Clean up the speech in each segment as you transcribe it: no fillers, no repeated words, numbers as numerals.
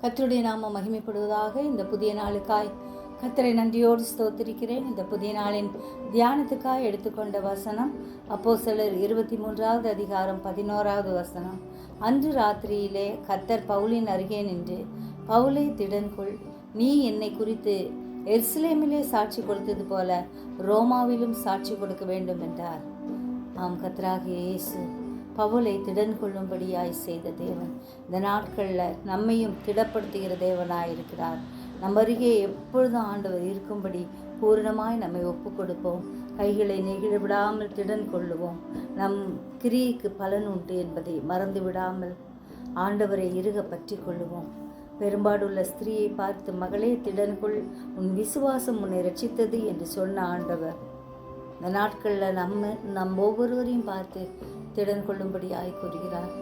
கர்த்தருடைய நாமம் மகிமைப்படுவதாக. இந்த புதிய நாளுக்காய் கர்த்தரை நன்றியோடு ஸ்தோத்திரிக்கிறேன். இந்த புதிய நாளின் தியானத்துக்காய் எடுத்துக்கொண்ட வசனம் அப்போஸ்தலர் 23வது அதிகாரம் 11வது வசனம். அன்று ராத்திரியிலே கர்த்தர் பவுலின் அருகே நின்று, பவுலே திடன்கொள், நீ என்னை குறித்து எருசலேமிலே சாட்சி கொடுத்தது போல ரோமாவிலும் சாட்சி கொடுக்க வேண்டும் என்றார். ஆம், கர்த்தராகிய இயேசு பவுலை திடன் கொள்ளும்படியாய் செய்த தேவன் இந்த நாட்களில் நம்மையும் திடப்படுத்துகிற தேவனாயிருக்கிறார். நம்ம அருகே எப்பொழுதும் ஆண்டவர் இருக்கும்படி பூரணமாய் நம்மை ஒப்பு கொடுப்போம். கைகளை நெகிழ விடாமல் திடன் கொள்ளுவோம். நம் கிரியைக்கு பலன் உண்டு என்பதை மறந்து விடாமல் ஆண்டவரை இறுக பற்றி கொள்ளுவோம். பெரும்பாடுள்ள ஸ்திரீயை பார்த்து, மகளே திடன்கொள், உன் விசுவாசம் உன்னை ரட்சித்தது என்று சொன்ன ஆண்டவர் இந்த நாட்களில் நம் ஒவ்வொருவரையும் பார்த்து திடன் கொள்ளும்படியாய் கூறுகிறார்.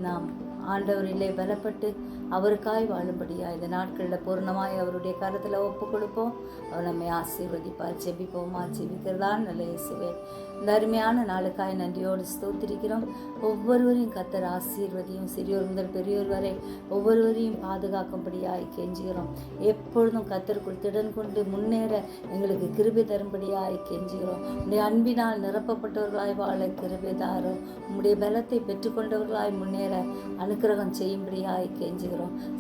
நாம் ஆண்டவரிலே பலப்பட்டு அவருக்காய் வாழும்படியா இந்த நாட்களில் பூர்ணமாய் அவருடைய கரத்தில் ஒப்பு கொடுப்போம். அவர் நம்மை ஆசீர்வதிப்பார். ஜெபிப்போமா? ஜெபிக்கிறதான் நல்ல இயேசுவே, இந்த அருமையான நாளுக்காய் நன்றியோடு ஸ்தோத்திரிக்கிறோம். ஒவ்வொருவரையும் கர்த்தர் ஆசீர்வதியும், சிறியோர் முதல் பெரியோர் வரை ஒவ்வொருவரையும் பாதுகாக்கும்படியாய் கெஞ்சுகிறோம். எப்பொழுதும் கர்த்தருக்குள் திடன் கொண்டு முன்னேற எங்களுக்கு கிருபை தரும்படியாய் கெஞ்சுகிறோம். உடைய அன்பினால் நிரப்பப்பட்டவர்களாய் வாழ கிருபை தாரும். உம்முடைய பலத்தை பெற்றுக்கொண்டவர்களாய் முன்னேற அனுக்கிரகம் செய்யும்படியாய் கெஞ்சுகிறோம்.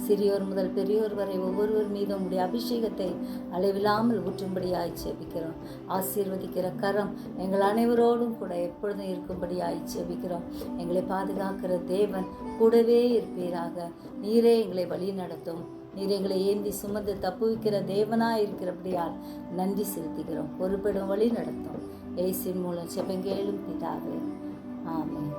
சிறியோர் முதல் பெரியோர் வரை ஒவ்வொருவர் மீதும் உடைய அபிஷேகத்தை அளவில்லாமல் ஊற்றும்படியாய் ஜெபிக்கிறோம். ஆசீர்வதிக்கிற கரம் எங்கள் அனைவரோடும் கூட எப்பொழுதும் இருக்கும்படியாய் ஜெபிக்கிறோம். எங்களை பாதுகாக்கிற தேவன் கூடவே இருப்பீராக. நீரே எங்களை வழி நடத்தும். நீர் எங்களை ஏந்தி சுமந்து தப்புவிக்கிற தேவனாய் இருக்கிறபடியால் நன்றி செலுத்துகிறோம். பொறுப்பெடும் வழி நடத்தும். இயேசுவின் மூலம் ஜெபங்கேளும் பிதாவே, ஆமென்.